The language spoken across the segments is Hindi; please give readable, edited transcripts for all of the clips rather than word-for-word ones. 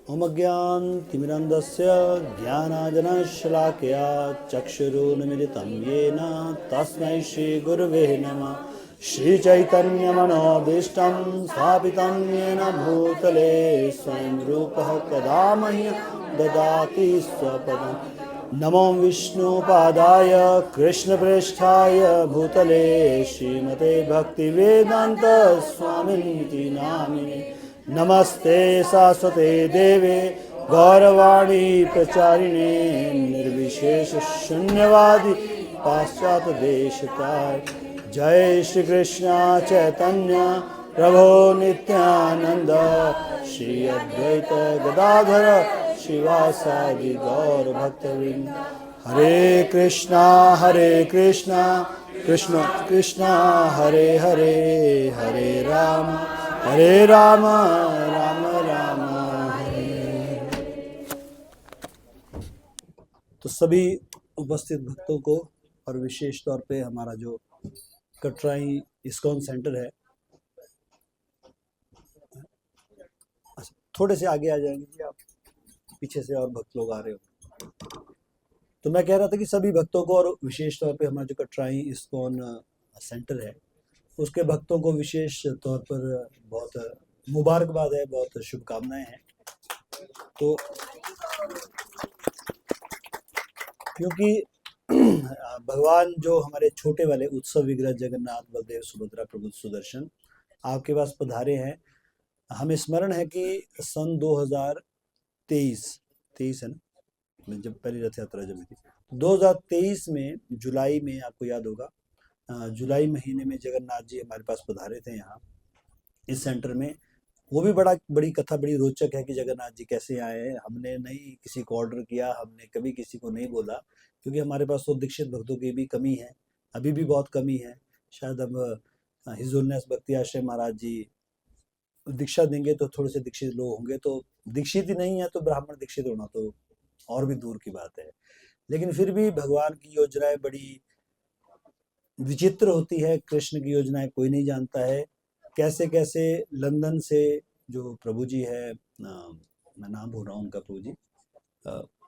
ओमज्ञानतिमिरन्धस्य ज्ञानाजनशलाकया चक्षुरुन्मिलितं येन तस्मै श्रीगुरुवे नमः। श्रीचैतन्यमनोभीष्टं स्थापितं येन भूतले स्वयं रूपः कदा मह्यं ददाति स्वपदम्। नमो विष्णुपादाय कृष्णप्रेष्ठाय भूतले श्रीमते भक्तिवेदान्त स्वामिनिति नामिने। नमस्ते सास्वते देवे गौरवाणी प्रचारिणे निर्विशेष शून्यवादी पाश्चात्य देशताय। जय श्री कृष्ण चैतन्य प्रभो नित्यानंद श्री अद्वैत गदाधर शिवासादि गौर भक्तवृंद। हरे कृष्णा कृष्ण कृष्ण हरे हरे, हरे राम राम राम हरे। तो सभी उपस्थित भक्तों को और विशेष तौर पे हमारा जो कटराई इस्कॉन सेंटर है, थोड़े से आगे आ जाएंगे जी आप, पीछे से और भक्त लोग आ रहे हो। तो मैं कह रहा था कि सभी भक्तों को और विशेष तौर पे हमारा जो कटराई इस्कॉन सेंटर है उसके भक्तों को विशेष तौर पर बहुत मुबारकबाद है, बहुत शुभकामनाएं हैं। तो क्योंकि भगवान जो हमारे छोटे वाले उत्सव विग्रह जगन्नाथ बलदेव सुभद्रा प्रभु सुदर्शन आपके पास पधारे हैं। हमें स्मरण है कि सन 2023 है ना, जब पहली रथ यात्रा जब थी 2023 में जुलाई में, आपको याद होगा जुलाई महीने में जगन्नाथ जी हमारे पास पधारे थे यहाँ इस सेंटर में। वो भी बड़ी कथा बड़ी रोचक है कि जगन्नाथ जी कैसे आए हैं। हमने नहीं किसी को ऑर्डर किया, हमने कभी किसी को नहीं बोला, क्योंकि हमारे पास तो दीक्षित भक्तों की भी कमी है, अभी भी बहुत कमी है। शायद अब हिजुलनेस भक्ति आश्रम महाराज जी दीक्षा देंगे तो थोड़े से दीक्षित लोग होंगे, तो दीक्षित ही नहीं है तो ब्राह्मण दीक्षित होना तो और भी दूर की बात है। लेकिन फिर भी भगवान की योजनाएं बड़ी विचित्र होती है। कृष्ण की योजनाएं कोई नहीं जानता है। कैसे कैसे लंदन से जो प्रभु जी है, मैं नाम भूल रहा हूँ उनका, प्रभु जी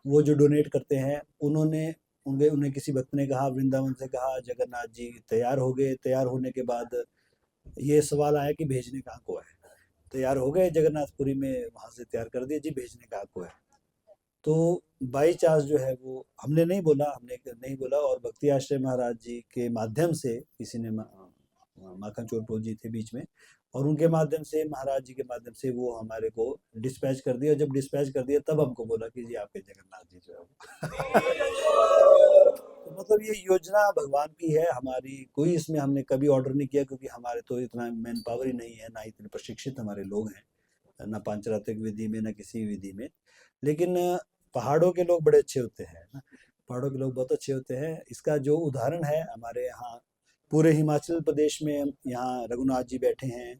वो जो डोनेट करते हैं, उन्हें किसी भक्त ने कहा, वृंदावन से कहा जगन्नाथ जी तैयार हो गए। तैयार होने के बाद ये सवाल आया कि भेजने कहाँ को है। तैयार हो गए जगन्नाथपुरी में, वहाँ से तैयार कर दिए जी, भेजने कहाँ को है। तो बाई चांस जो है वो हमने नहीं बोला और भक्ति आश्रय महाराज जी के माध्यम से किसी ने, माखन चोर प्रभु जी थे बीच में, और उनके माध्यम से, महाराज जी के माध्यम से वो हमारे को डिस्पैच कर दिया। जब डिस्पैच कर दिया तब हमको बोला कि जी आपके जगन्नाथ जी जो है तो मतलब ये योजना भगवान की है हमारी, कोई इसमें हमने कभी ऑर्डर नहीं किया, क्योंकि हमारे तो इतना मैन पावर ही नहीं है, ना इतने प्रशिक्षित हमारे लोग हैं, ना पांचरात्रिक विधि में, ना किसी विधि में। लेकिन पहाड़ों के लोग बड़े अच्छे होते हैं ना, पहाड़ों के लोग बहुत अच्छे होते हैं। इसका जो उदाहरण है हमारे यहाँ पूरे हिमाचल प्रदेश में, यहाँ रघुनाथ जी बैठे हैं,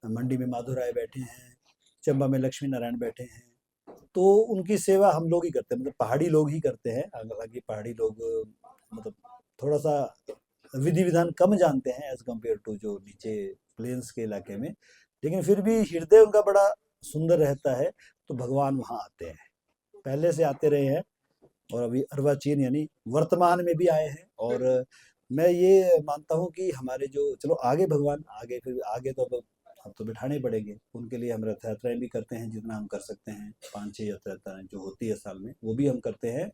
मंडी में माधो राय बैठे हैं, चंबा में लक्ष्मी नारायण बैठे हैं। तो उनकी सेवा हम लोग ही करते हैं, मतलब पहाड़ी लोग ही करते हैं। हालांकि पहाड़ी लोग मतलब थोड़ा सा विधि विधान कम जानते हैं एज कम्पेयर टू जो नीचे प्लेन्स के इलाके में, लेकिन फिर भी हृदय उनका बड़ा सुंदर रहता है। तो भगवान वहाँ आते हैं, पहले से आते रहे हैं, और अभी अर्वाचीन यानी वर्तमान में भी आए हैं। और मैं ये मानता हूँ कि हमारे जो, चलो आगे भगवान आगे, फिर आगे तो अब तो बिठाने पड़ेंगे उनके लिए। हम रथ यात्राएं भी करते हैं जितना हम कर सकते हैं, 5-6 यात्राएं जो होती है साल में, वो भी हम करते हैं।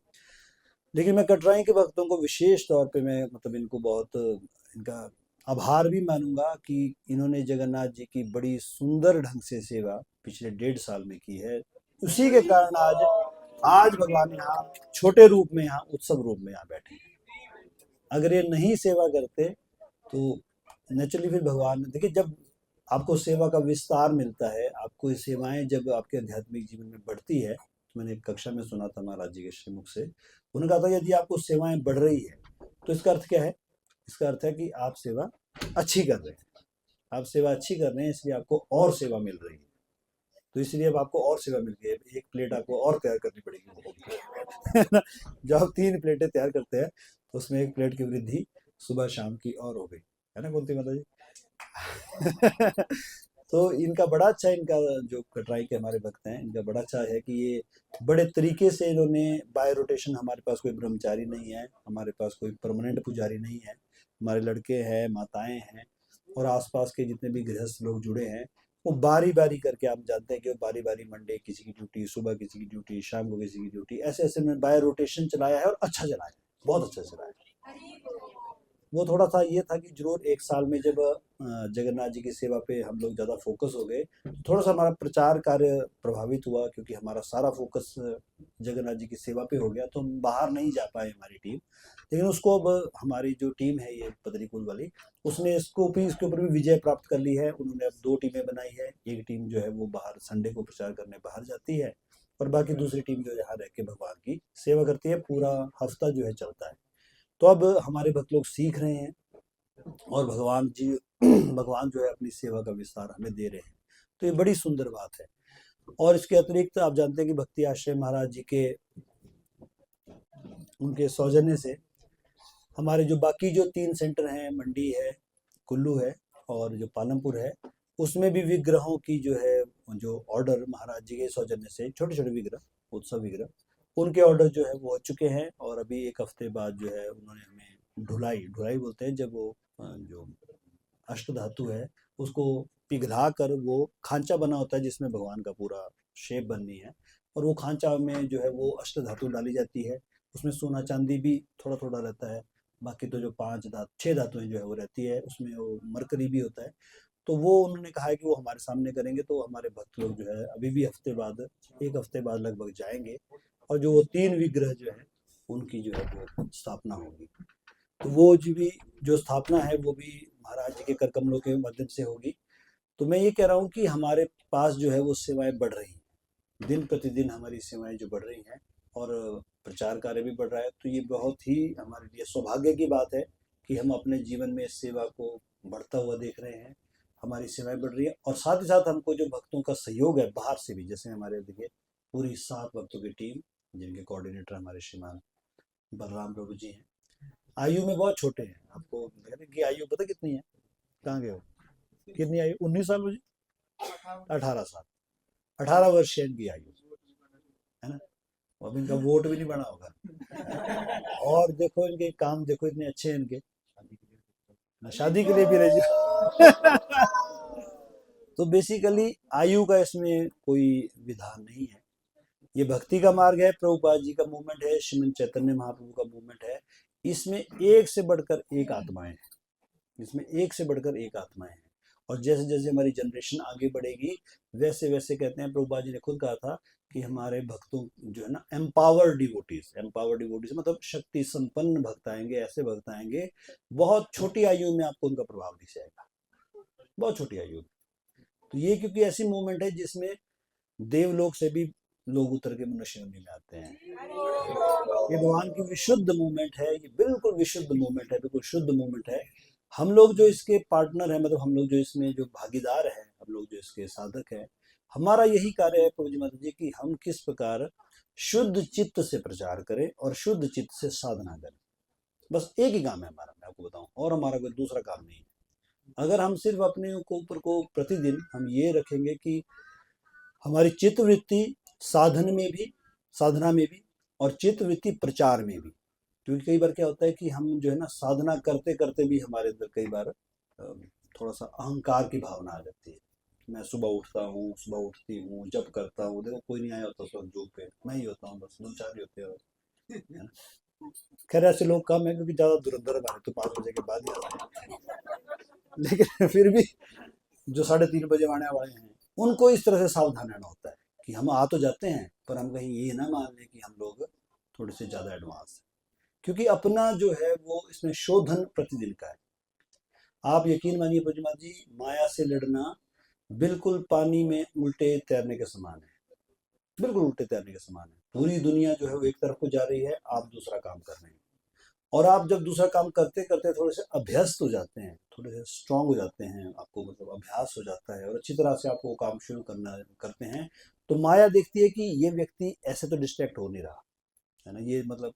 लेकिन मैं कटराई के भक्तों को विशेष तौर पे मैं मतलब इनको बहुत इनका आभार भी मानूंगा कि इन्होंने जगन्नाथ जी की बड़ी सुंदर ढंग से सेवा पिछले 1.5 साल में की है। उसी के कारण आज भगवान यहाँ छोटे रूप में, यहाँ उत्सव रूप में यहाँ बैठे हैं। अगर ये नहीं सेवा करते तो नेचुरली फिर भगवान, देखिए जब आपको सेवा का विस्तार मिलता है, आपको ये सेवाएं जब आपके आध्यात्मिक जीवन में बढ़ती है, तो मैंने एक कक्षा में सुना था महाराज जी के श्रीमुख से, उन्होंने कहा था यदि आपको सेवाएं बढ़ रही है तो इसका अर्थ क्या है? इसका अर्थ है कि आप सेवा अच्छी कर रहे हैं, आप सेवा अच्छी कर रहे हैं, इसलिए आपको और सेवा मिल रही है। तो इसलिए अब आपको और सेवा मिल गई है, एक प्लेट आपको और तैयार करनी पड़ेगी है ना। जब आप 3 प्लेटें तैयार करते हैं तो उसमें 1 प्लेट की वृद्धि सुबह शाम की और हो गई है ना, कुंती माता जी। तो इनका बड़ा अच्छा, इनका जो कटराई के हमारे भक्त हैं, इनका बड़ा अच्छा है कि ये बड़े तरीके से इन्होंने बाय रोटेशन, हमारे पास कोई ब्रह्मचारी नहीं है, हमारे पास कोई परमानेंट पुजारी नहीं है, हमारे लड़के हैं, माताएं हैं, और आसपास के जितने भी गृहस्थ लोग जुड़े हैं, वो बारी बारी करके, आप जानते हैं कि वो बारी बारी, मंडे किसी की ड्यूटी, सुबह किसी की ड्यूटी, शाम को किसी की ड्यूटी, ऐसे ऐसे में बाय रोटेशन चलाया है, और अच्छा चलाया है, बहुत अच्छा चलाया है। वो थोड़ा सा ये था कि जरूर एक साल में जब जगन्नाथ जी की सेवा पे हम लोग ज़्यादा फोकस हो गए, तो थोड़ा सा हमारा प्रचार कार्य प्रभावित हुआ, क्योंकि हमारा सारा फोकस जगन्नाथ जी की सेवा पे हो गया, तो हम बाहर नहीं जा पाए हमारी टीम। लेकिन उसको अब हमारी जो टीम है ये बदरीकुल वाली, उसने इसके ऊपर भी विजय प्राप्त कर ली है। उन्होंने अब 2 टीमें बनाई है, एक टीम जो है वो बाहर संडे को प्रचार करने बाहर जाती है, और बाकी दूसरी टीम जो यहाँ रह के भगवान की सेवा करती है, पूरा हफ्ता जो है चलता है। तो अब हमारे भक्त लोग सीख रहे हैं, और भगवान जी भगवान जो है अपनी सेवा का विस्तार हमें दे रहे हैं, तो ये बड़ी सुंदर बात है। और इसके अतिरिक्त आप जानते हैं कि भक्ति आश्रय महाराज जी के, उनके सौजन्य से हमारे जो बाकी जो 3 सेंटर हैं, मंडी है, कुल्लू है, और जो पालमपुर है, उसमें भी विग्रहों की जो है, जो ऑर्डर महाराज जी के सौजन्य से, छोटे छोटे विग्रह, उत्सव विग्रह, उनके ऑर्डर जो है वो हो चुके हैं। और अभी 1 हफ्ते बाद जो है उन्होंने हमें ढुलाई ढुलाई बोलते हैं, जब वो जो अष्ट धातु है उसको पिघला कर वो खांचा बना होता है, जिसमें भगवान का पूरा शेप बननी है, और वो खांचा में जो है वो अष्ट धातु डाली जाती है। उसमें सोना चांदी भी थोड़ा थोड़ा रहता है, बाकी तो जो 6 धातुएं जो है वो रहती है, उसमें वो मरकरी भी होता है। तो वो उन्होंने कहा है कि वो हमारे सामने करेंगे, तो हमारे भक्त लोग जो है अभी भी हफ्ते बाद, 1 हफ्ते बाद लगभग जाएंगे, और जो वो 3 विग्रह जो है उनकी जो है वो स्थापना होगी। तो वो जी भी जो स्थापना है वो भी महाराज जी के कर कमलों के माध्यम से होगी। तो मैं ये कह रहा हूँ कि हमारे पास जो है वो सेवाएं बढ़ रही हैं, दिन प्रतिदिन हमारी सेवाएं जो बढ़ रही हैं, और प्रचार कार्य भी बढ़ रहा है। तो ये बहुत ही हमारे लिए सौभाग्य की बात है कि हम अपने जीवन में इस सेवा को बढ़ता हुआ देख रहे हैं, हमारी सेवाएं बढ़ रही है, और साथ ही साथ हमको जो भक्तों का सहयोग है बाहर से भी, जैसे हमारे देखिए पूरी 7 भक्तों की टीम, जिनके कोऑर्डिनेटर हमारे श्रीमान बलराम प्रभु जी हैं, आयु में बहुत छोटे हैं। आपको कहते हैं कि आयु पता कितनी है? कहाँ गए हो? कितनी आयु? 19 साल मुझे, 18 साल, 18 वर्ष है इनकी आयु, है ना? अब इनका वोट भी नहीं बना होगा। और देखो इनके काम, देखो इतने अच्छे हैं इनके, ना शादी के लिए भी रजी। तो बेसिकली आयु का इसमें कोई विधान नहीं है। ये भक्ति का मार्ग है, प्रभुपाद जी का मूवमेंट है, श्रीमंत चैतन्य महाप्रभु का मूवमेंट है। इसमें एक से बढ़कर एक आत्माएं हैं, इसमें एक से बढ़कर एक आत्माएं हैं। और जैसे जैसे हमारी जनरेशन आगे बढ़ेगी, वैसे वैसे कहते हैं, प्रभुपाद जी ने खुद कहा था कि हमारे भक्तों जो है ना, एम्पावर डिवोटीज मतलब शक्ति संपन्न भक्त आएंगे, ऐसे भक्त आएंगे, बहुत छोटी आयु में आपको उनका प्रभाव दिख जाएगा, बहुत छोटी आयु में। तो ये क्योंकि ऐसी मूवमेंट है जिसमें देवलोक से भी लोग उतर के मनुष्य योनि में आते हैं। ये भगवान की विशुद्ध मूवमेंट है, ये बिल्कुल विशुद्ध मूवमेंट है, बिल्कुल शुद्ध मूवमेंट है। हम लोग जो इसके पार्टनर हैं, मतलब हम लोग जो इसमें जो भागीदार हैं, हम लोग जो इसके साधक हैं, हमारा यही कार्य है प्रभु जी माता जी कि हम किस प्रकार शुद्ध चित्त से प्रचार करें और शुद्ध चित्त से साधना करें। बस एक ही काम है हमारा, मैं आपको बताऊं, और हमारा कोई दूसरा काम नहीं है। अगर हम सिर्फ अपने ऊपर को प्रतिदिन हम ये रखेंगे कि हमारी चित्त वृत्ति साधन में भी, साधना में भी, और चित्त वृत्ति प्रचार में भी, क्योंकि कई बार क्या होता है कि हम जो है ना साधना करते करते भी हमारे अंदर कई बार थोड़ा सा अहंकार की भावना आ जाती है। मैं सुबह उठता हूँ, सुबह उठती हूँ, जब करता हूँ, देखो कोई नहीं आया होता उस वक्त जोग पे, मैं ही होता हूँ, बस 2-4 ही होते हैं, है ना? खैर ऐसे लोग कम है, क्योंकि ज्यादा धुरंधर हमारे तो 5 बजे के बाद ही आते हैं। लेकिन फिर भी जो 3:30 बजे आने वाले हैं, उनको इस तरह से सावधान रहना होता है कि हम आ तो जाते हैं, पर हम कहीं ये ना मान लें कि हम लोग थोड़े से ज्यादा एडवांस हैं, क्योंकि अपना जो है वो इसमें शोधन प्रतिदिन का है। आप यकीन मानिए प्रतिमा जी, माया से लड़ना बिल्कुल पानी में उल्टे तैरने के समान है, बिल्कुल उल्टे तैरने के समान है। पूरी दुनिया जो है वो एक तरफ को जा रही है, आप दूसरा काम कर रहे हैं, और आप जब दूसरा काम करते करते थोड़े से अभ्यस्त हो जाते हैं, थोड़े से स्ट्रांग हो जाते हैं, आपको मतलब अभ्यास हो जाता है, और अच्छी तरह से आपको काम शुरू करना करते हैं, तो माया देखती है कि ये व्यक्ति ऐसे तो डिस्ट्रैक्ट हो नहीं रहा है ना, ये मतलब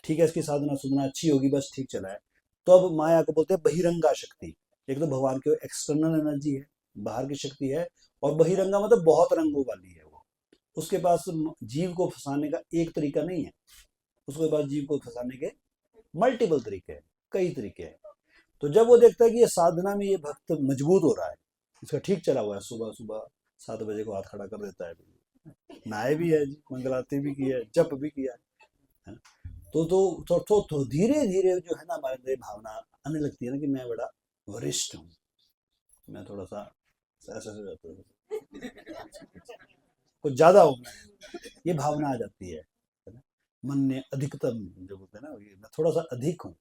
ठीक है, इसकी साधना सुधना अच्छी होगी, बस ठीक चला है। तो अब माया को बोलते हैं बहिरंगा शक्ति। एक तो भगवान की एक्सटर्नल एनर्जी है, बाहर की शक्ति है। और बहिरंगा मतलब बहुत रंगों वाली है वो। उसके पास जीव को फंसाने का एक तरीका नहीं है, उसके पास जीव को फंसाने के मल्टीपल तरीके हैं, कई तरीके हैं। तो जब वो देखता है कि ये साधना में ये भक्त मजबूत हो रहा है, इसका ठीक चला हुआ है, सुबह सुबह 7 बजे को हाथ खड़ा कर देता है, नहाए भी है जी, मंगल आरती भी की है, जप भी किया है। तो धीरे धीरे जो है ना हमारे अंदर भावना आने लगती है ना कि मैं बड़ा वरिष्ठ हूँ, मैं थोड़ा सा ऐसा हो जाता है, कुछ ज्यादा हूँ मैं, ये भावना आ जाती है ना? मन ने अधिकतम जो बोलते हैं ना, ये मैं थोड़ा सा अधिक हूँ,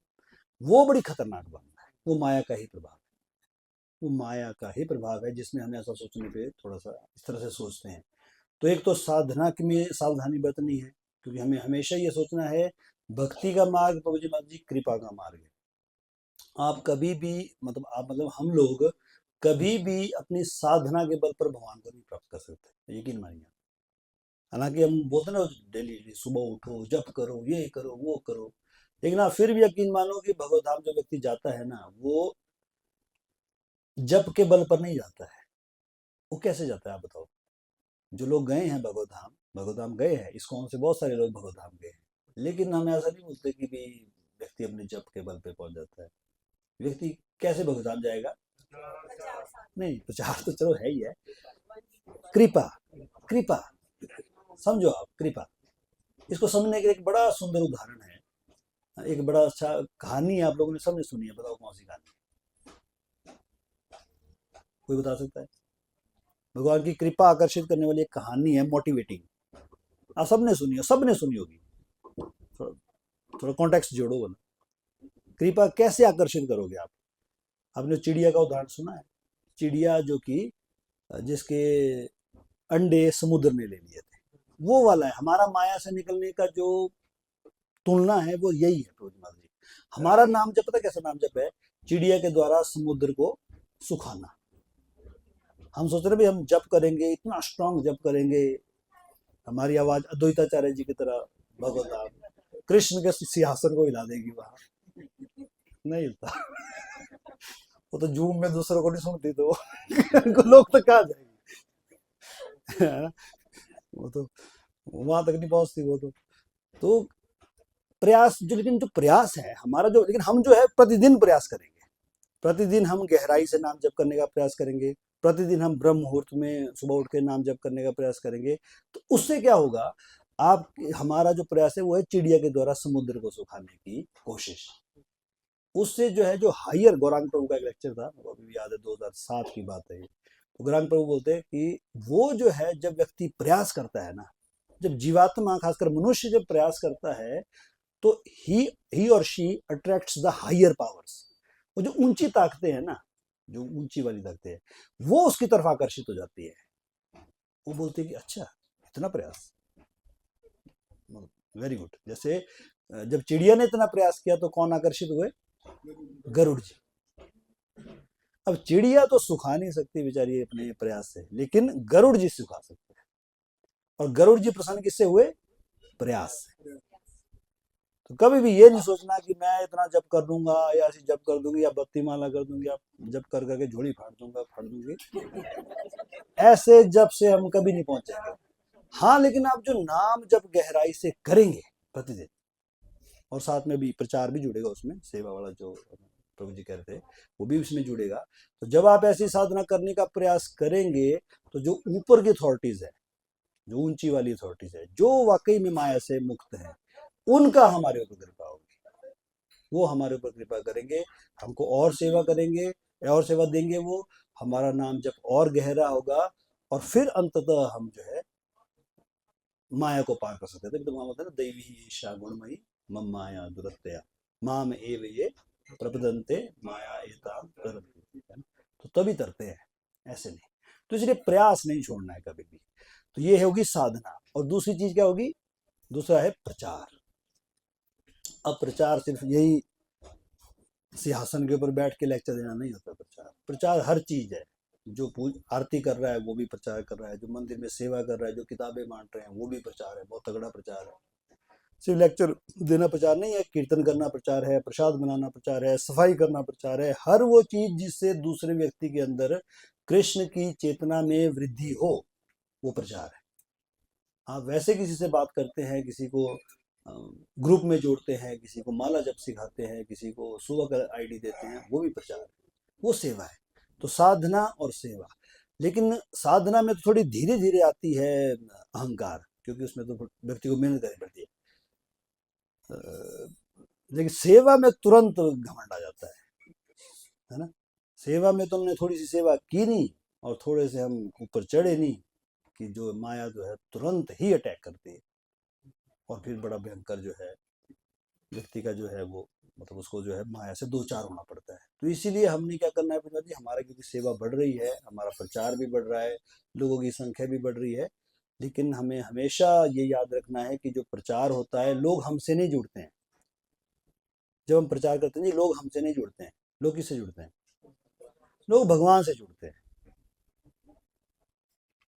वो बड़ी खतरनाक भावना है। वो माया का ही प्रभाव है, वो माया का ही प्रभाव है जिसमें हमें ऐसा सोचने पे थोड़ा सा इस तरह से सोचते हैं। तो एक तो साधना में सावधानी बरतनी है, क्योंकि हमें हमेशा ये सोचना है भक्ति का मार्ग प्रभु जी महाराज जी कृपा का मार्ग है। आप कभी भी मतलब हम लोग कभी भी अपनी साधना के बल पर भगवान को नहीं प्राप्त कर सकते, यकीन मानिए। हालांकि हम बोलते ना डेली सुबह उठो, जप करो, ये करो, वो करो, लेकिन आप फिर भी यकीन मानो कि भगवत धाम जो व्यक्ति जाता है ना, वो जप के बल पर नहीं जाता है। वो कैसे जाता है आप बताओ? जो लोग गए हैं भगवत धाम गए हैं, इस्कॉन से बहुत सारे लोग भगवत धाम गए हैं, लेकिन हम ऐसा नहीं बोलते कि भी व्यक्ति अपने जप के बल पे पहुंच जाता है। व्यक्ति कैसे भगवत धाम जाएगा? नहीं, प्रचार तो चलो है ही है, कृपा, कृपा, समझो आप, कृपा। इसको समझने के लिए एक बड़ा सुंदर उदाहरण है, एक बड़ा अच्छा कहानी है, आप लोगों ने सबने सुनी है, बताओ कौन सी कहानी? कोई बता सकता है? भगवान की कृपा आकर्षित करने वाली एक कहानी है, मोटिवेटिंग, आप सबने सुनी होगी। थोड़ा थोड़ा कॉन्टेक्स्ट जोड़ो बोला, कृपा कैसे आकर्षित करोगे आप? आपने चिड़िया का उदाहरण सुना है? चिड़िया जो कि जिसके अंडे समुद्र ने ले लिए थे, वो वाला है हमारा माया से निकलने का जो तुलना है, वो यही है प्रभु जी। हमारा नाम जप, पता कैसा नाम जप है? चिड़िया के द्वारा समुद्र को सुखाना। हम सोच रहे भाई हम जप करेंगे, इतना स्ट्रांग जप करेंगे, हमारी आवाज अद्वैताचार्य जी की तरह भगवत धाम कृष्ण के सिंहासन को हिला देगी, वहां नहीं हिलता। वो तो जूम में दूसरों को नहीं सुनती, तो लोग तो कहाँ जाएंगे? वो तो वहां तक नहीं पहुंचती वो तो प्रयास जो, लेकिन जो प्रयास है हमारा जो, लेकिन हम जो है प्रतिदिन प्रयास करेंगे, प्रतिदिन हम गहराई से नाम जप करने का प्रयास करेंगे, प्रतिदिन हम ब्रह्म मुहूर्त में सुबह उठ के नाम जप करने का प्रयास करेंगे। तो उससे क्या होगा? आप हमारा जो प्रयास है वो है चिड़िया के द्वारा समुद्र को सुखाने की कोशिश। उससे जो है, जो हायर, गौरांग प्रभु का एक लेक्चर था, वो अभी भी याद है, 2007 की बात है ये। तो गौरांग प्रभु बोलते हैं कि वो जो है जब व्यक्ति प्रयास करता है ना, जब जीवात्मा खासकर मनुष्य जब प्रयास करता है, तो ही और she attracts the higher powers. वो जो ऊंची ताकतें हैं ना, जो ऊंची वाली ताकतें हैं, वो उसकी तरफ आकर्षित हो जाती है। वो बोलते हैं कि अच्छा, इतना प्रयास, वेरी गुड। जैसे जब चिड़िया ने इतना प्रयास किया तो कौन आकर्षित हुए? गरुड़ जी। अब चिड़िया तो सुखा नहीं सकती बेचारी अपने प्रयास से, लेकिन गरुड़ जी सुखा सकते हैं। और गरुड़ जी प्रसन्न किससे हुए? प्रयास से। तो कभी भी ये नहीं सोचना कि मैं इतना जप कर दूंगा, या ऐसी जप कर दूंगी, या बत्ती माला कर दूंगी, या जप कर करके झोली फाड़ दूंगी। ऐसे जप से हम कभी नहीं पहुंचेंगे। हाँ, लेकिन आप जो नाम जप गहराई से करेंगे प्रतिदिन, और साथ में भी प्रचार भी जुड़ेगा उसमें, सेवा वाला जो प्रभु जी कह रहे थे वो भी उसमें जुड़ेगा। तो जब आप ऐसी साधना करने का प्रयास करेंगे, तो जो ऊपर की अथॉरिटीज है, जो ऊंची वाली अथॉरिटीज है, जो वाकई में माया से मुक्त है, उनका हमारे ऊपर कृपा होगी। वो हमारे ऊपर कृपा करेंगे, हमको और सेवा करेंगे, और सेवा देंगे, वो हमारा नाम जब और गहरा होगा, और फिर अंततः हम जो है माया को पार कर सकते थे। तो वहां होता है ना, दैवी ईशा गुणमयी मम माया दुरत्या माम एव ये प्रपदन्ते माया एताम तरन्ति, है ना? तो तभी तरते हैं, ऐसे नहीं। तो इसलिए प्रयास नहीं छोड़ना है कभी भी। तो ये होगी साधना। और दूसरी चीज क्या होगी? दूसरा है प्रचार। अब प्रचार सिर्फ यही सिंहासन के ऊपर बैठ के लेक्चर देना नहीं होता। प्रचार, प्रचार हर चीज है। जो आरती कर रहा है वो भी प्रचार कर रहा है, जो मंदिर में सेवा कर रहा है, जो किताबें बांट रहे हैं वो भी प्रचार है, बहुत तगड़ा प्रचार है। सिर्फ लेक्चर देना प्रचार नहीं है, कीर्तन करना प्रचार है, प्रसाद बनाना प्रचार है, सफाई करना प्रचार है, हर वो चीज जिससे दूसरे व्यक्ति के अंदर कृष्ण की चेतना में वृद्धि हो, वो प्रचार है। आप वैसे किसी से बात करते हैं, किसी को ग्रुप में जोड़ते हैं, किसी को माला जप सिखाते हैं, किसी को सुबह का आईडी देते हैं, वो भी प्रचार है, वो सेवा है। तो साधना और सेवा, लेकिन साधना में तो थोड़ी धीरे धीरे आती है अहंकार, क्योंकि उसमें तो व्यक्ति को मेहनत करनी पड़ती है। लेकिन सेवा में तुरंत घमंड आ जाता है ना। सेवा में तुमने थोड़ी सी सेवा की नहीं और थोड़े से हम ऊपर चढ़े नहीं, कि जो माया जो है तुरंत ही अटैक करती है, और फिर बड़ा भयंकर जो है व्यक्ति का जो है वो, मतलब उसको जो है माया से दो चार होना पड़ता है। तो इसीलिए हमने क्या करना है प्रभा जी, हमारा क्योंकि सेवा बढ़ रही है, हमारा प्रचार भी बढ़ रहा है, लोगों की संख्या भी बढ़ रही है, लेकिन हमें हमेशा ये याद रखना है कि जो प्रचार होता है, लोग हमसे नहीं जुड़ते हैं। जब हम प्रचार करते हैं जी, लोग हमसे नहीं जुड़ते हैं। लोग किससे जुड़ते हैं? लोग भगवान से जुड़ते हैं।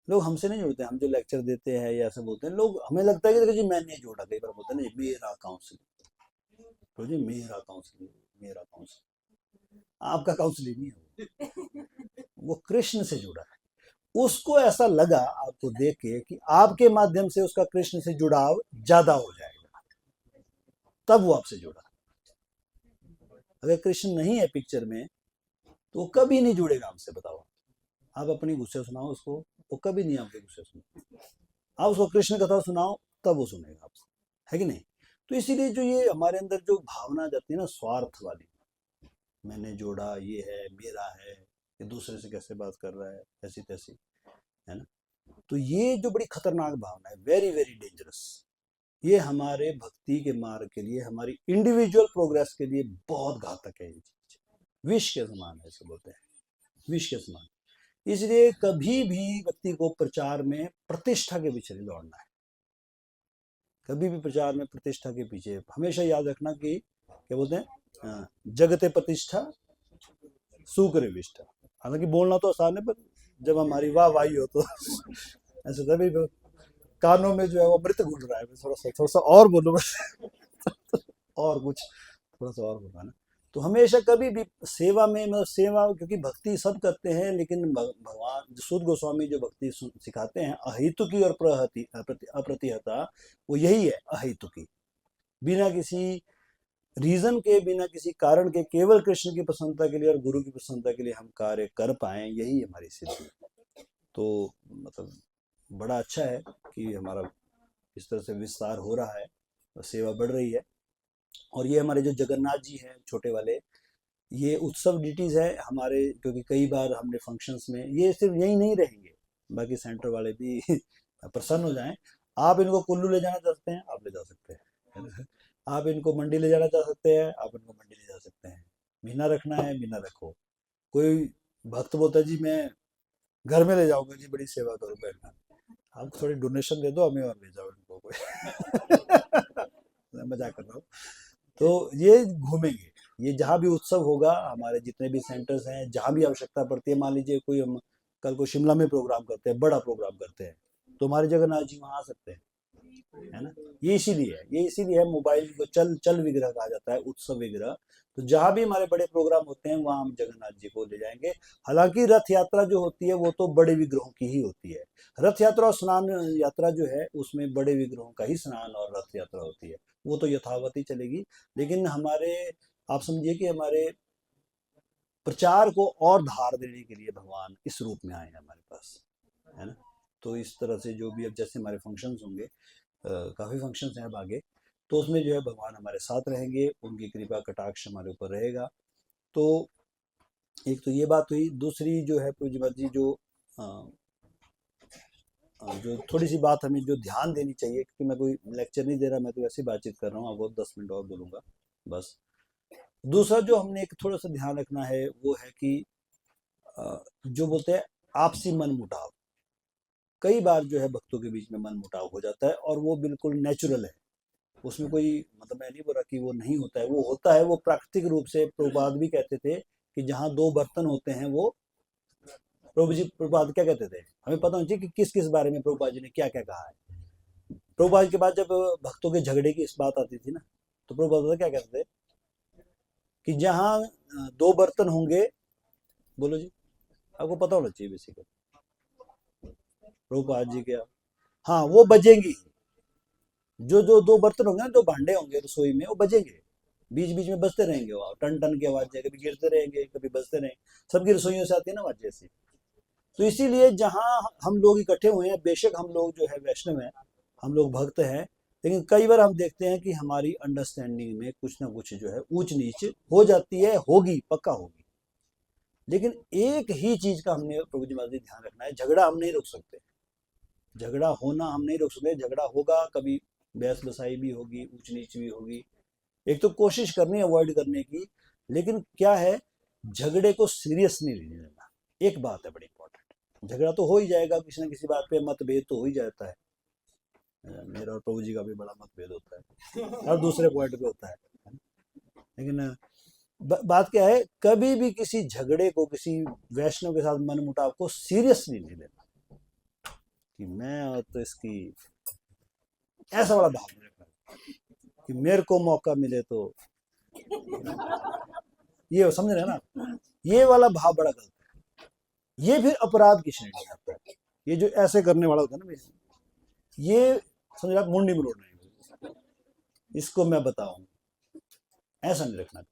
लोग हमसे नहीं जुड़ते हैं। हम जो लेक्चर देते हैं या ऐसे बोलते हैं, लोग, हमें लगता है कि देखो जी मैंने जोड़ा, कई बार बोलते हैं ना मेरा काउंसलिंग, तो जी मेरा काउंसलिंग, मेरा काउंसलिंग, आपका काउंसलिंग नहीं है, वो कृष्ण से जुड़ा है। उसको ऐसा लगा आपको देख के कि आपके माध्यम से उसका कृष्ण से जुड़ाव ज्यादा हो जाएगा, तब वो आपसे जुड़ा। अगर कृष्ण नहीं है पिक्चर में तो वो कभी नहीं जुड़ेगा आपसे। बताओ, आप अपनी गुस्से सुनाओ उसको, वो कभी नहीं आपके गुस्से सुनेगा। आप उसको कृष्ण कथा सुनाओ, तब वो सुनेगा आपसे, है कि नहीं? तो इसीलिए जो ये हमारे अंदर जो भावना जाती है ना स्वार्थ वाली, मैंने जोड़ा, ये है, मेरा है, ये दूसरे से कैसे बात कर रहा है, ऐसी तैसी, है ना। तो ये जो बड़ी खतरनाक भावना है, वेरी वेरी डेंजरस, ये हमारे भक्ति के मार्ग के लिए, हमारी इंडिविजुअल प्रोग्रेस के लिए बहुत घातक है। ये चीज विष के समान है, इसे बोलते हैं विष के समान। इसलिए कभी भी व्यक्ति को प्रचार में प्रतिष्ठा के पीछे नहीं दौड़ना है। कभी भी प्रचार में प्रतिष्ठा के पीछे हमेशा याद रखना कि क्या बोलते हैं, जगते प्रतिष्ठा सुकर विष्ठा। हालांकि बोलना तो आसान है, पर जब हमारी वाह वाही हो तो ऐसे तभी कानों में जो है वो अमृत घुल रहा है, मैं थोड़ा सा और बोलूंगा और कुछ थोड़ा सा और होगा ना। तो हमेशा कभी भी सेवा में, मतलब सेवा, क्योंकि भक्ति सब करते हैं, लेकिन भगवान सूत गोस्वामी जो भक्ति सिखाते हैं अहितु की और अप्रतिहता, वो यही है अहितु की, बिना किसी रीजन के, बिना किसी कारण के, केवल कृष्ण की प्रसन्नता के लिए और गुरु की प्रसन्नता के लिए हम कार्य कर पाए, यही हमारी सिद्धि। तो मतलब बड़ा अच्छा है कि हमारा इस तरह से विस्तार हो रहा है, सेवा बढ़ रही है। और ये हमारे जो जगन्नाथ जी हैं छोटे वाले, ये उत्सव डिटीज है हमारे, क्योंकि कई बार हमने फंक्शंस में, ये सिर्फ यही नहीं रहेंगे, बाकी सेंटर वाले भी प्रसन्न हो जाएं। आप इनको कुल्लू ले जाना चाहते हैं, आप ले जा सकते हैं। आप इनको मंडी ले जाना चाह सकते हैं, आप इनको मंडी ले जा सकते हैं। महीना रखना है, महीना रखो। कोई भक्त बोलता है जी मैं घर में ले जाऊंगा जी, बड़ी सेवा करूँ बैठना, आप थोड़ी डोनेशन दे दो हमें और ले जाओ इनको कोई। मैं मजाक कर रहा हूँ। तो ये घूमेंगे, ये जहाँ भी उत्सव होगा, हमारे जितने भी सेंटर्स हैं, जहाँ भी आवश्यकता पड़ती है, मान लीजिए कोई, हम कल को शिमला में प्रोग्राम करते हैं, बड़ा प्रोग्राम करते हैं, तो हमारे जगन्नाथ जी वहाँ आ सकते हैं, है ना। ये इसीलिए है, मोबाइल को चल चल विग्रह कहा जाता है, उत्सव विग्रह। तो जहाँ भी हमारे बड़े प्रोग्राम होते हैं, वहाँ हम जगन्नाथ जी को ले जाएंगे। हालांकि रथ यात्रा जो होती है वो तो बड़े विग्रहों की ही होती है। रथ यात्रा और स्नान यात्रा जो है, उसमें बड़े विग्रहों का ही स्नान और रथ यात्रा होती है, वो तो यथावत ही चलेगी। लेकिन हमारे, आप समझिए कि हमारे प्रचार को और धार देने के लिए भगवान इस रूप में आए हैं हमारे पास, है ना। तो इस तरह से जो भी अब जैसे हमारे फंक्शंस होंगे, काफ़ी फंक्शंस हैं अब आगे, तो उसमें जो है भगवान हमारे साथ रहेंगे, उनकी कृपा कटाक्ष हमारे ऊपर रहेगा। तो एक तो ये बात हुई। दूसरी जो है पूज्यपाद जी, जो थोड़ी सी बात हमें जो ध्यान देनी चाहिए, क्योंकि मैं कोई लेक्चर नहीं दे रहा, मैं तो ऐसी बातचीत कर रहा हूँ, अब 10 मिनट और बोलूँगा बस। दूसरा जो हमने एक थोड़ा सा ध्यान रखना है, वो है कि जो बोलते हैं आपसी मन मुटाव, कई बार जो है भक्तों के बीच में मन मुटाव हो जाता है, और वो बिल्कुल नेचुरल है। उसमें कोई, मतलब मैं नहीं बोल रहा कि वो नहीं होता है, वो होता है, वो प्राकृतिक रूप से। प्रभुपाद भी कहते थे कि जहाँ दो बर्तन होते हैं, वो, प्रभुपाद क्या कहते थे, हमें पता होना चाहिए कि किस किस बारे में प्रभुपाद जी ने क्या क्या कहा है। प्रभुपाद के बाद जब भक्तों के झगड़े की इस बात आती थी ना, तो प्रभुपाद क्या कहते थे कि जहाँ दो बर्तन होंगे, बोलो जी, आपको पता होना चाहिए बेसिकली। प्रभुपाद जी के, हाँ वो बजेंगी, जो जो दो बर्तन होंगे ना, दो भांडे होंगे रसोई में, वो बजेंगे, बीच बीच में बजते रहेंगे, वो टन टन की आवाजें, कभी गिरते रहेंगे कभी बजते रहेंगे, सबकी रसोइयों से आती है ना आवाज ऐसी। तो इसीलिए जहाँ हम लोग इकट्ठे हुए हैं, बेशक हम लोग जो है वैष्णव हैं, हम लोग भक्त हैं, लेकिन कई बार हम देखते हैं कि हमारी अंडरस्टैंडिंग में कुछ ना कुछ जो है ऊंच नीच हो जाती है, होगी, पक्का होगी। लेकिन एक ही चीज का हमने प्रभु जी महाराज जी ध्यान रखना है, झगड़ा हम नहीं रोक सकते, झगड़ा होना हम नहीं रोक सकते, झगड़ा होगा, कभी बहस बसाई भी होगी, ऊंच नीच भी होगी। एक तो कोशिश करनी है अवॉइड करने की, लेकिन क्या है, झगड़े को सीरियस नहीं लेना। एक बात है बड़ी इंपॉर्टेंट, झगड़ा तो हो ही जाएगा, किसी ना किसी बात पे मतभेद तो हो ही जाता है, मेरा और प्रभु जी का भी बड़ा मतभेद होता है, हर दूसरे पॉइंट पे होता है। लेकिन बात क्या है, कभी भी किसी झगड़े को, किसी वैष्णव के साथ मनमुटाव को सीरियसली नहीं लेना कि मैं तो इसकी, ऐसा वाला भाव नहीं रखना कि मेरे को मौका मिले तो, ये समझ रहे हैं ना, ये वाला भाव बड़ा गलत है, ये फिर अपराध की श्रेणी में आता है। ये जो ऐसे करने वाला होता है ना, ये समझ रहे, मुंडी मरोड़ नहीं, इसको मैं बताऊं, ऐसा नहीं रखना।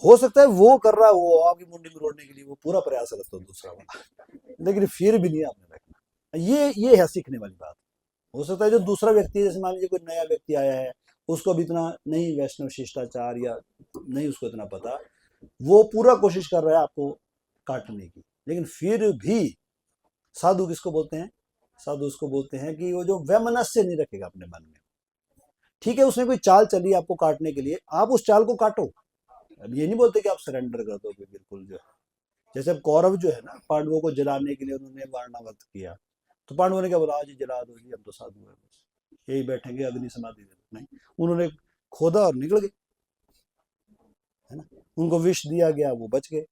हो सकता है वो कर रहा है, वो आपकी मुंडी मरोड़ने के लिए वो पूरा प्रयास करता है दूसरा वाला, लेकिन फिर भी नहीं आपने रखना। ये है सीखने वाली बात। हो सकता है जो दूसरा व्यक्ति है, जैसे मान लीजिए कोई नया व्यक्ति आया है, उसको भी इतना नहीं वैष्णव शिष्टाचार या नहीं उसको इतना पता, वो पूरा कोशिश कर रहा है आपको काटने की, लेकिन फिर भी साधु किसको बोलते हैं, साधु उसको बोलते हैं कि वो जो वैमनस्य नहीं रखेगा अपने मन में। ठीक है, उसने कोई चाल चली आपको काटने के लिए, आप उस चाल को काटो। अब ये नहीं बोलते कि आप सरेंडर कर दो बिल्कुल, जो है जैसे अब कौरव जो है ना, पांडवों को जलाने के लिए उन्होंने वारणावत किया, तो पांडवों ने क्या बोला, आज जला दो जी, हम तो साधु है, बस यही बैठेंगे अग्नि समाधि में। नहीं, उन्होंने खोदा और निकल गए, है ना, उनको विष दिया गया, वो बच गए,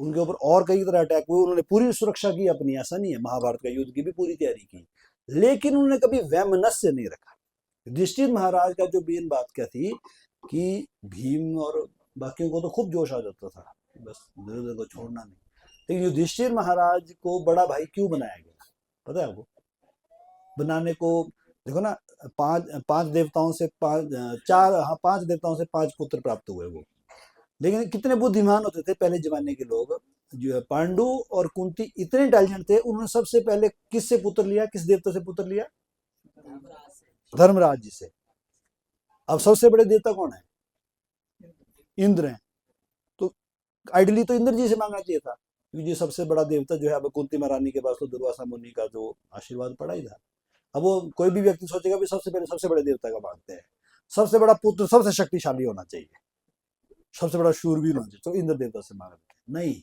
उनके ऊपर और कई तरह अटैक हुए, उन्होंने पूरी सुरक्षा की अपनी, ऐसा नहीं है, महाभारत का युद्ध की भी पूरी तैयारी की, लेकिन उन्होंने कभी वैमनस्य नहीं रखा। युधिष्ठिर महाराज का जो मेन बात क्या थी कि भीम और बाकियों को तो खूब जोश आ जाता था, बस दुर्योधन को छोड़ना नहीं, लेकिन युधिष्ठिर महाराज को बड़ा भाई क्यों बनाया गया, पता है आपको? बनाने को देखो ना, पांच देवताओं से पांच देवताओं से पांच पुत्र प्राप्त हुए वो, लेकिन कितने बुद्धिमान होते थे पहले जमाने के लोग, जो है पांडु और कुंती इतने इंटेलिजेंट थे, उन्होंने सबसे पहले किससे पुत्र लिया, किस देवता से पुत्र लिया? धर्मराज जी से। अब सबसे बड़े देवता कौन है? इंद्र हैं, तो आइडियली तो इंद्र जी से मांगना चाहिए था, क्योंकि सबसे बड़ा देवता जो है, अब कुंती महारानी के पास तो दुर्वासा मुनि का जो आशीर्वाद पड़ा ही था। अब वो कोई भी व्यक्ति सोचेगा भी सबसे पहले सबसे बड़े देवता का मांगते हैं, सबसे बड़ा पुत्र सबसे शक्तिशाली होना चाहिए, सबसे बड़ा शूरवीर होना चाहिए, तो इंद्र देवता से मांगा नहीं,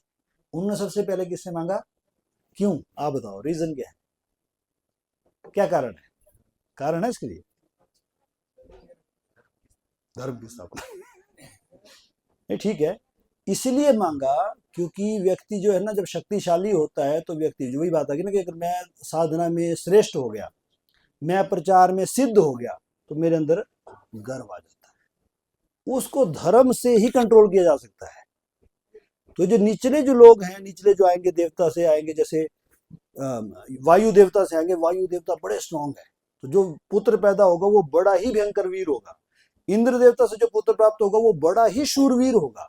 उन्होंने सबसे पहले किससे मांगा? क्यों, आप बताओ, रीजन क्या है, क्या कारण है? कारण है इसके लिए, धर्म की स्थापना। नहीं, ठीक है, इसलिए मांगा क्योंकि व्यक्ति जो है ना, जब शक्तिशाली होता है तो व्यक्ति, जो वही बात है कि ना, कि अगर मैं साधना में श्रेष्ठ हो गया, मैं प्रचार में सिद्ध हो गया, तो मेरे अंदर गर्व आ जाता है, उसको धर्म से ही कंट्रोल किया जा सकता है। तो जो निचले जो लोग हैं, निचले जो आएंगे, देवता से आएंगे, जैसे वायु देवता से आएंगे, वायु देवता बड़े स्ट्रांग है, तो जो पुत्र पैदा होगा वो बड़ा ही भयंकर वीर होगा। इंद्र देवता से जो पुत्र प्राप्त होगा वो बड़ा ही शूरवीर होगा,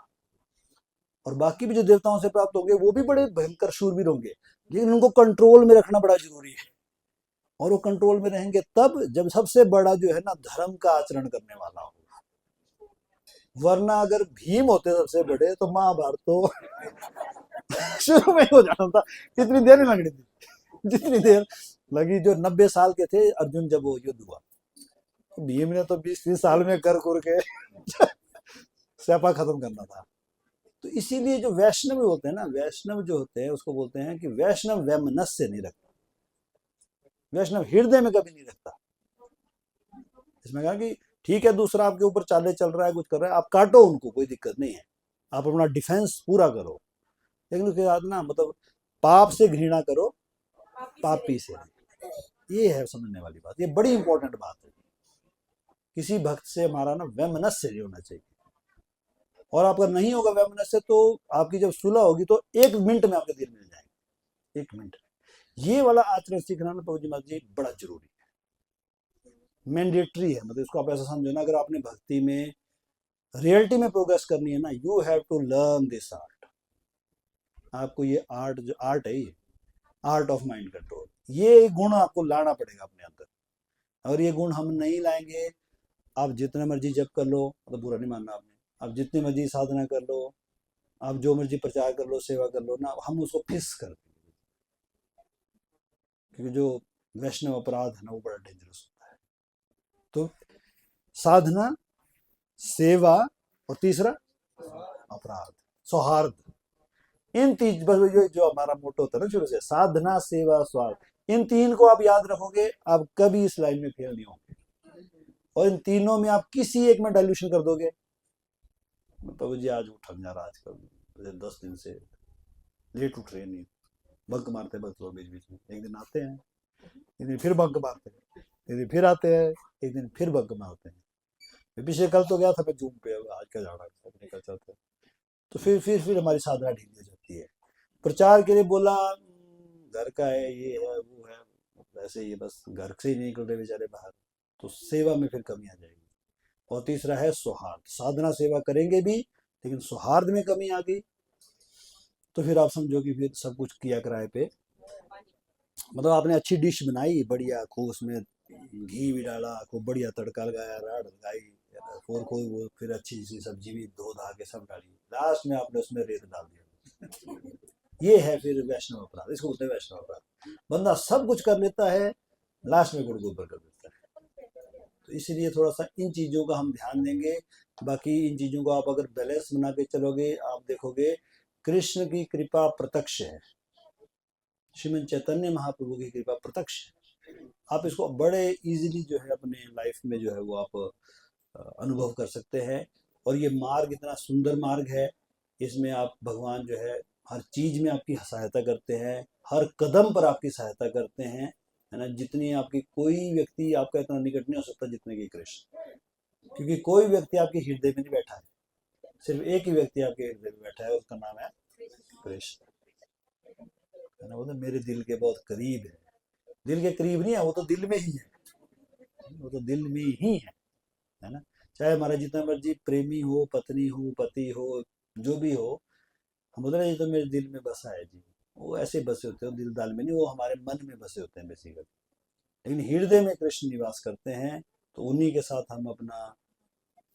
और बाकी भी जो देवताओं से प्राप्त होंगे वो भी बड़े भयंकर शूरवीर होंगे, लेकिन उनको कंट्रोल में रखना बड़ा जरूरी है। और वो कंट्रोल में रहेंगे तब जब सबसे बड़ा जो है ना धर्म का आचरण करने वाला होगा, वरना अगर भीम होते सबसे बड़े तो महाभारत तो शुरू में हो जाना था, इतनी देर नहीं लगनी थी जितनी देर लगी जो 90 साल के थे अर्जुन जब वो युद्ध हुआ, भीम ने तो 20-30 साल में कर के स्यापा खत्म करना था। तो इसीलिए जो वैष्णव होते हैं ना, वैष्णव जो होते हैं उसको बोलते हैं कि वैष्णव वैमनस्य नहीं रखता, वैष्णव हृदय में कभी नहीं रखता। इसमें कहा कि ठीक है, दूसरा आपके ऊपर चाले चल रहा है, कुछ कर रहा है, आप काटो उनको, कोई दिक्कत नहीं है, आप अपना डिफेंस पूरा करो, लेकिन उसके बाद ना, मतलब पाप से घृणा करो, पापी से। ये है समझने वाली बात, ये बड़ी इंपॉर्टेंट बात है। किसी भक्त से हमारा ना वैमनस्य नहीं होना चाहिए, और आपका नहीं होगा वैमनस्य तो आपकी जब सुलह होगी तो 1 मिनट में आपके दिल मिल जाएंगे, 1 मिनट। ये वाला आचरण सीखना ना प्रभु जी महाराज जी बड़ा जरूरी है, मैंडेटरी है। मतलब इसको आप ऐसा समझो ना, अगर आपने भक्ति में रियलिटी में प्रोग्रेस करनी है ना, you have to learn this art. आपको ये आर्ट, जो आर्ट है, ये आर्ट ऑफ माइंड कंट्रोल, ये गुण आपको लाना पड़ेगा अपने अंदर। अगर ये गुण हम नहीं लाएंगे, आप जितना मर्जी जप कर लो, तो बुरा नहीं मानना आपने, आप जितनी मर्जी साधना कर लो, आप जो मर्जी प्रचार कर लो, सेवा कर लो ना, हम उसको फिस कर देंगे। क्योंकि जो वैष्णव अपराध है ना, वो बड़ा डेंजरस होता है। तो साधना, सेवा और तीसरा अपराध, सौहार्द, इन तीन, बस जो हमारा मोटो होता है ना शुरू से, साधना, सेवा, स्वार्थ, इन तीन को आप याद रखोगे, आप कभी इस लाइन में फेल नहीं होंगे। और इन तीनों में आप किसी एक में डाइल्यूशन कर दोगे, प्रभु जी आज उठक जा रहा, आजकल 10 दिन से लेट उठ रहे, नहीं बंक मारते भक्त लोग बीच बीच में, एक दिन आते हैं, एक दिन फिर बंक मारते हैं, एक दिन फिर आते हैं, एक दिन फिर बंक मारते हैं। पिछले कल तो गया था मैं जूम पे, आज का जाना निकल जाता है। तो फिर हमारी साधना ढीली हो जाती है। प्रचार के लिए बोला, घर का है, ये है, वो है, वैसे ही बस घर से ही नहीं निकल रहे बेचारे बाहर, तो सेवा में फिर कमी आ जाएगी। और तीसरा है सौहार्द, साधना सेवा करेंगे भी लेकिन सौहार्द में कमी आ गई तो फिर आप समझो कि फिर सब कुछ किया किराए पे। मतलब आपने अच्छी डिश बनाई बढ़िया, खूब उसमें घी भी डाला, खूब बढ़िया तड़का लगाया, राड़ लगाई, और कोई वो फिर अच्छी सी सब्जी भी धो धा के सब डाली, लास्ट में आपने उसमें रेत डाल दिया। ये है फिर वैष्णव अपराध, इसको बोलते हैं वैष्णव अपराध। बंदा सब कुछ कर लेता है, लास्ट में गुड़ गोबर कर देता है। तो इसीलिए थोड़ा सा इन चीज़ों का हम ध्यान देंगे। बाकी इन चीज़ों को आप अगर बैलेंस बना के चलोगे, आप देखोगे कृष्ण की कृपा प्रत्यक्ष है, श्रीमद चैतन्य महाप्रभु की कृपा प्रत्यक्ष है। आप इसको बड़े इजीली जो है अपने लाइफ में जो है वो आप अनुभव कर सकते हैं। और ये मार्ग इतना सुंदर मार्ग है, इसमें आप भगवान जो है हर चीज में आपकी सहायता करते हैं, हर कदम पर आपकी सहायता करते हैं, है ना। जितनी आपकी, कोई व्यक्ति आपका इतना निकट नहीं हो सकता जितने की कृष्ण, क्योंकि कोई व्यक्ति आपके हृदय में नहीं बैठा है, सिर्फ एक ही व्यक्ति आपके हृदय में बैठा है, उसका नाम है कृष्ण, है ना। वो तो मेरे दिल के बहुत करीब है, दिल के करीब नहीं है, वो तो दिल में ही है, वो तो दिल में ही है ना। चाहे हमारा जितना मर्जी प्रेमी हो, पत्नी हो, पति हो, जो भी हो, हम बोलते हैं ये तो मेरे दिल में बसा है जी, वो ऐसे बसे होते हैं, दिल दाल में नहीं, वो हमारे मन में बसे होते हैं बेसिकली। लेकिन हृदय में कृष्ण निवास करते हैं, तो उन्हीं के साथ हम अपना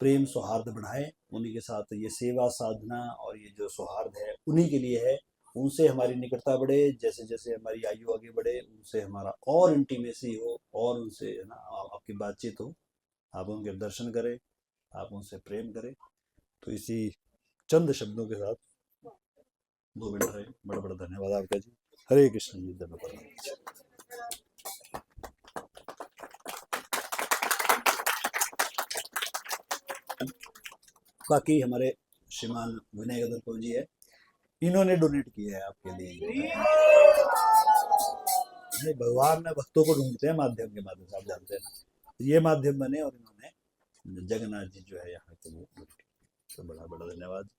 प्रेम सौहार्द बढ़ाएं, उन्हीं के साथ ये सेवा साधना और ये जो सौहार्द है उन्हीं के लिए है। उनसे हमारी निकटता बढ़े, जैसे जैसे हमारी आयु आगे बढ़े, उनसे हमारा और इंटीमेसी हो, और उनसे, है ना, आपकी बातचीत हो, आप उनके दर्शन करें, आप उनसे प्रेम करें। तो इसी चंद शब्दों के साथ 2 मिनट रहे, बड़ा बड़ा धन्यवाद आपका जी। हरे कृष्ण जी, धन्यवाद। बाकी हमारे श्रीमान विनय गदरपुर जी है, इन्होंने डोनेट किया है आपके लिए। नहीं, भगवान ने भक्तों को ढूंढते हैं माध्यम के माध्यम से, आप जानते हैं ना, ये माध्यम बने और इन्होंने जगन्नाथ जी जो है यहाँ के लिए, तो बड़ा बड़ा धन्यवाद।